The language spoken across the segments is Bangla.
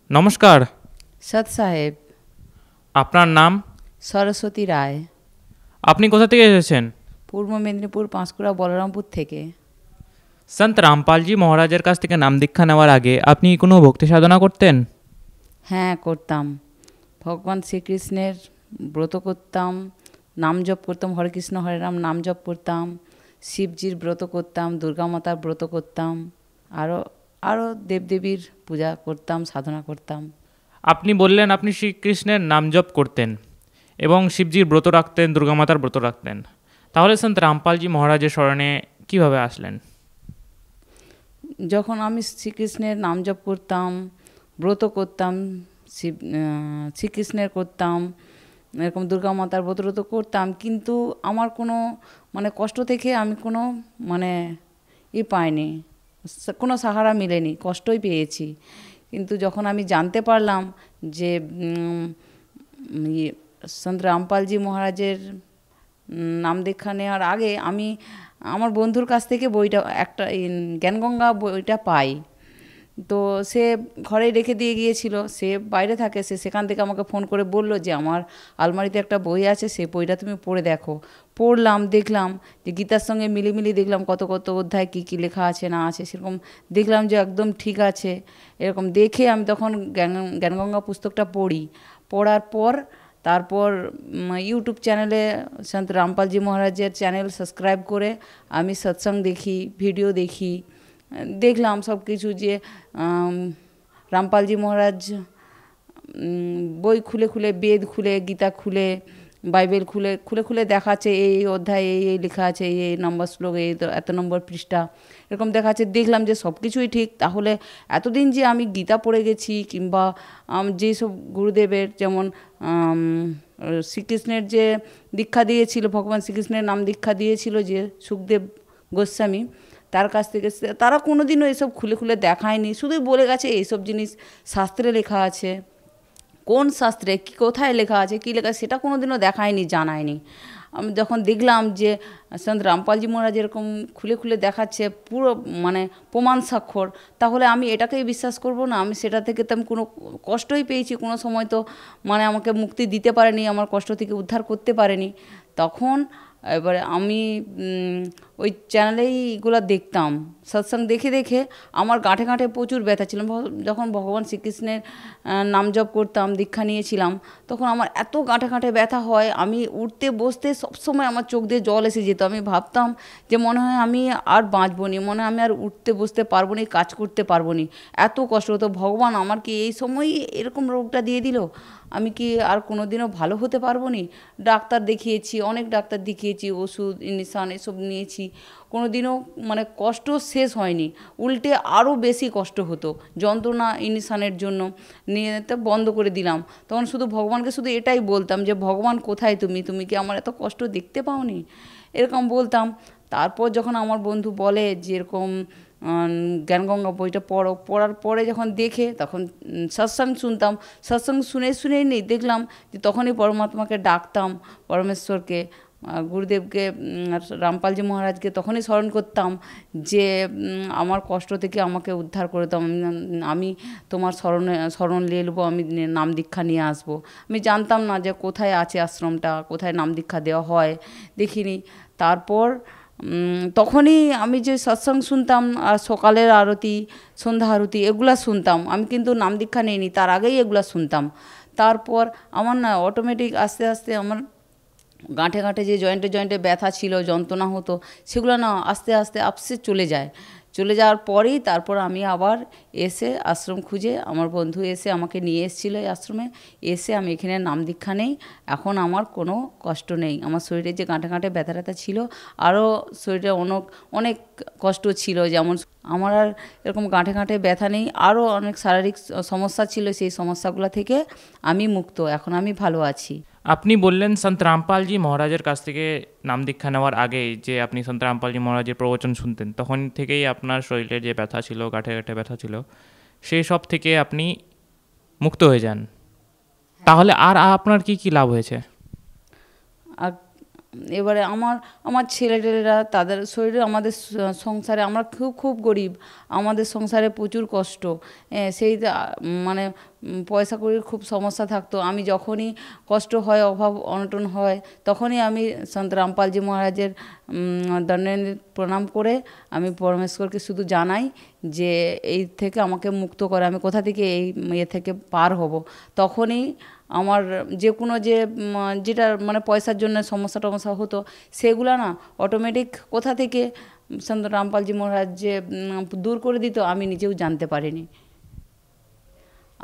নমস্কার। সৎ সাহেব। আপনার নাম? সরস্বতী রায়। আপনি কোথা থেকে এসেছেন? পূর্ব মেদিনীপুর, পাঁশকুড়া, বলরামপুর থেকে। সন্ত রামপালজি মহারাজের কাছ থেকে নাম দীক্ষা নেওয়ার আগে আপনি কোনো ভক্তি সাধনা করতেন? হ্যাঁ, করতাম। ভগবান শ্রীকৃষ্ণের ব্রত করতাম, নাম জপ করতাম, হরে কৃষ্ণ হরে রাম নাম জপ করতাম, শিবজির ব্রত করতাম, দুর্গা মাতার ব্রত করতাম, আরও আরও দেবদেবীর পূজা করতাম, সাধনা করতাম। আপনি বললেন আপনি শ্রীকৃষ্ণের নাম জপ করতেন এবং শিবজির ব্রত রাখতেন, দুর্গা মাতার ব্রত রাখতেন। তাহলে সন্ত রামপালজি মহারাজের স্মরণে কিভাবে আসলেন? যখন আমি শ্রীকৃষ্ণের নাম জপ করতাম, ব্রত করতাম, শিব শ্রীকৃষ্ণের করতাম, এরকম দুর্গা মাতার ব্রত ট্রত করতাম, কিন্তু আমার কোনো কষ্ট থেকে আমি কোনো পাইনি, কোনো সাহারা মিলেনি, কষ্টই পেয়েছি। কিন্তু যখন আমি জানতে পারলাম যে সন্ত রামপালজি মহারাজের নাম দীক্ষা নেওয়ার আগে আমি আমার বন্ধুর কাছ থেকে বইটা একটা জ্ঞানগঙ্গা বইটা পাই। তো সে ঘরে রেখে দিয়ে গিয়েছিল, সে বাইরে থাকে, সে সেখান থেকে আমাকে ফোন করে বলল যে আমার আলমারিতে একটা বই আছে, সেই বইটা তুমি পড়ে দেখো। পড়লাম, দেখলাম যে গীতার সঙ্গে মিলিয়ে দেখলাম কত কত অধ্যায় কী কী লেখা আছে না আছে, সেরকম দেখলাম যে একদম ঠিক আছে। এরকম দেখে আমি তখন জ্ঞানগঙ্গা পুস্তকটা পড়ি। পড়ার পর তারপর ইউটিউব চ্যানেলে সন্ত রামপালজি মহারাজের চ্যানেল সাবস্ক্রাইব করে আমি সৎসঙ্গ দেখি, ভিডিও দেখি, দেখলাম সব কিছু যে রামপালজি মহারাজ বই খুলে খুলে, বেদ খুলে, গীতা খুলে, বাইবেল খুলে খুলে খুলে দেখাচ্ছে এই অধ্যায় এই লেখা আছে, এই নম্বর শ্লোক, এই এত নম্বর পৃষ্ঠা, এরকম দেখাচ্ছে। দেখলাম যে সব কিছুই ঠিক। তাহলে এতদিন যে আমি গীতা পড়ে গেছি, কিংবা যেসব গুরুদেবের যেমন শ্রীকৃষ্ণের যে দীক্ষা দিয়েছিল, ভগবান শ্রীকৃষ্ণের নাম দীক্ষা দিয়েছিল যে সুখদেব গোস্বামী, তার কাছ থেকে তারা কোনো দিনও এসব খুলে খুলে দেখায়নি, শুধুই বলে গেছে এইসব জিনিস শাস্ত্রে লেখা আছে। কোন শাস্ত্রে কী কোথায় লেখা আছে, কী লেখা, সেটা কোনো দিনও দেখায়নি, জানায়নি। আমি যখন দেখলাম যে সন্ত রামপালজি মহারাজ এরকম খুলে খুলে দেখাচ্ছে পুরো প্রমাণ স্বাক্ষর, তাহলে আমি এটাকেই বিশ্বাস করব না? আমি সেটা থেকে তো আমি কোনো কষ্টই পেয়েছি, কোনো সময় তো আমাকে মুক্তি দিতে পারেনি, আমার কষ্ট থেকে উদ্ধার করতে পারেনি। তখন এবারে আমি ওই চ্যানেলেই এগুলো দেখতাম, সৎসঙ্গ দেখে দেখে আমার গাঁঠে গাঁঠে প্রচুর ব্যথা ছিল। যখন ভগবান শ্রীকৃষ্ণের নাম জপ করতাম, দীক্ষা নিয়েছিলাম, তখন আমার এত গাঁঠে গাঁঠে ব্যথা হয়, আমি উঠতে বসতে সবসময় আমার চোখ দিয়ে জল এসে যেত। আমি ভাবতাম যে মনে হয় আমি আর বাঁচব না, মনে হয় আমি আর উঠতে বসতে পারবো না, কাজ করতে পারবো না, এত কষ্ট হতো। ভগবান আমার কি এই সময়ই এরকম রোগটা দিয়ে দিল? আমি কি আর কোনো দিনও ভালো হতে পারবো না? ডাক্তার দেখিয়েছি, অনেক ডাক্তার দেখিয়েছি, ওষুধ ইঞ্জেকশন এসব নিয়েছি, কোনো দিনও কষ্ট শেষ হয়নি, উল্টে আরও বেশি কষ্ট হতো। যন্ত্রণা ইঞ্জেকশনের জন্য নিয়ে তো বন্ধ করে দিলাম। তখন শুধু ভগবানকে শুধু এটাই বলতাম যে ভগবান কোথায় তুমি, তুমি কি আমার এত কষ্ট দেখতে পাওনি, এরকম বলতাম। তারপর যখন আমার বন্ধু বলে যে এরকম জ্ঞানগঙ্গা বইটা পড়ো, পড়ার পরে যখন দেখে, তখন সৎসঙ্গ শুনতাম, সৎসঙ্গ শুনে শুনেই নেই দেখলাম যে তখনই পরমাত্মাকে ডাকতাম, পরমেশ্বরকে, গুরুদেবকে, রামপালজি মহারাজকে তখনই স্মরণ করতাম যে আমার কষ্ট থেকে আমাকে উদ্ধার করে দাও, আমি তোমার শরণ নিয়ে নেবো, আমি নাম দীক্ষা নিয়ে আসবো। আমি জানতাম না যে কোথায় আছে আশ্রমটা, কোথায় নাম দীক্ষা দেওয়া হয়, দেখিনি। তারপর তখনই আমি যে সৎসঙ্গ শুনতাম, আর সকালের আরতি, সন্ধ্যা আরতি, এগুলা শুনতাম। আমি কিন্তু নাম দীক্ষা নিইনি, তার আগেই এগুলা শুনতাম। তারপর আমার না অটোমেটিক আস্তে আস্তে আমার গাঁঠে গাঁঠে যে জয়েন্টে জয়েন্টে ব্যথা ছিল, যন্ত্রণা হতো, সেগুলো না আস্তে আস্তে আপসে চলে যায়। চলে যাওয়ার পরেই তারপর আমি আবার এসে আশ্রম খুঁজে, আমার বন্ধু এসে আমাকে নিয়ে এসেছিলো এই আশ্রমে, এসে আমি এখানে নাম দীক্ষা নেই। এখন আমার কোনো কষ্ট নেই। আমার শরীরে যে গাঁঠে গাঁঠে ব্যথা ট্যাথা ছিল, আরও শরীরে অনেক অনেক কষ্ট ছিল, যেমন আমার আর এরকম গাঁঠে গাঁঠে ব্যথা নেই। আরও অনেক শারীরিক সমস্যা ছিল, সেই সমস্যাগুলো থেকে আমি মুক্ত, এখন আমি ভালো আছি। আপনি বললেন সন্ত রামপালজি মহারাজের কাছ থেকে নাম দীক্ষা নেওয়ার আগেই যে আপনি সন্ত রামপালজি মহারাজের প্রবচন শুনতেন, তখন থেকেই আপনার শরীরে যে ব্যথা ছিল, গাঁঠে গাঁঠে ব্যথা ছিল, সেই সব থেকে আপনি মুক্ত হয়ে যান। তাহলে আর আপনার কি কি লাভ হয়েছে? আর এবারে আমার আমার ছেলেটেলেরা তাদের শরীরে, আমাদের সংসারে আমরা খুব খুব গরিব, আমাদের সংসারে প্রচুর কষ্ট। সেই মানে পয়সা কড়ির খুব সমস্যা থাকতো। আমি যখনই কষ্ট হয়, অভাব অনটন হয়, তখনই আমি সন্ত রামপালজি মহারাজের দণ্ডে প্রণাম করে আমি পরমেশ্বরকে শুধু জানাই যে এই থেকে আমাকে মুক্ত করে, আমি কোথা থেকে এই ইয়ে থেকে পার হব। তখনই আমার যে কোনো যেটা মানে পয়সার জন্য সমস্যা টমস্যা হতো, সেগুলো না অটোমেটিক কোথা থেকে সন্ত রামপালজি মহারাজ যে দূর করে দিত, আমি নিজেও জানতে পারিনি।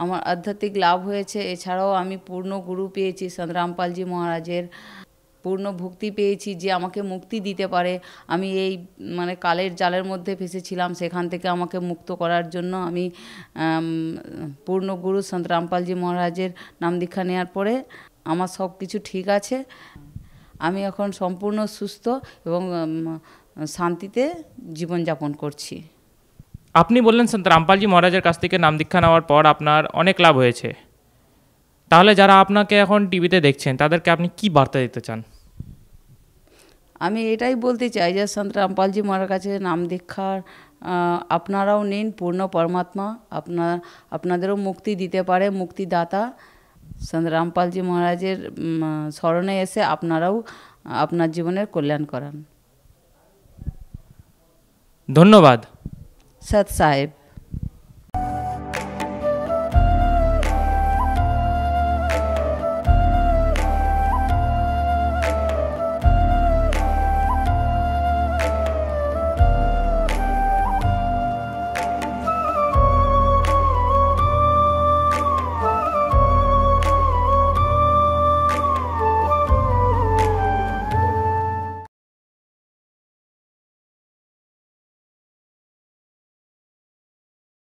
আমার আধ্যাত্মিক লাভ হয়েছে। এছাড়াও আমি পূর্ণ গুরু পেয়েছি সন্ত রামপালজি মহারাজের, পূর্ণ ভক্তি পেয়েছি যে আমাকে মুক্তি দিতে পারে। আমি এই মানে কালের জালের মধ্যে ফেসেছিলাম, সেখান থেকে আমাকে মুক্ত করার জন্য আমি পূর্ণ গুরু সন্ত রামপালজি মহারাজের নাম দীক্ষা নেওয়ার পরে আমার সব কিছু ঠিক আছে। আমি এখন সম্পূর্ণ সুস্থ এবং শান্তিতে জীবনযাপন করছি। আপনি বললেন সন্ত রামপালজি মহারাজের কাছ থেকে নাম দীক্ষা নেওয়ার পর আপনার অনেক লাভ হয়েছে। তাহলে যারা আপনাকে এখন টিভিতে দেখছেন তাদেরকে আপনি কি বার্তা দিতে চান? আমি এটাই বলতে চাই যে সন্ত রামপালজি মহারাজের কাছে নাম দীক্ষার আপনারাও নিন। পূর্ণ পরমাত্মা আপনাদেরও মুক্তি দিতে পারে, মুক্তিদাতা। সন্ত রামপালজি মহারাজের স্মরণে এসে আপনারাও আপনার জীবনের কল্যাণ করান। ধন্যবাদ। সৎ সাহেব।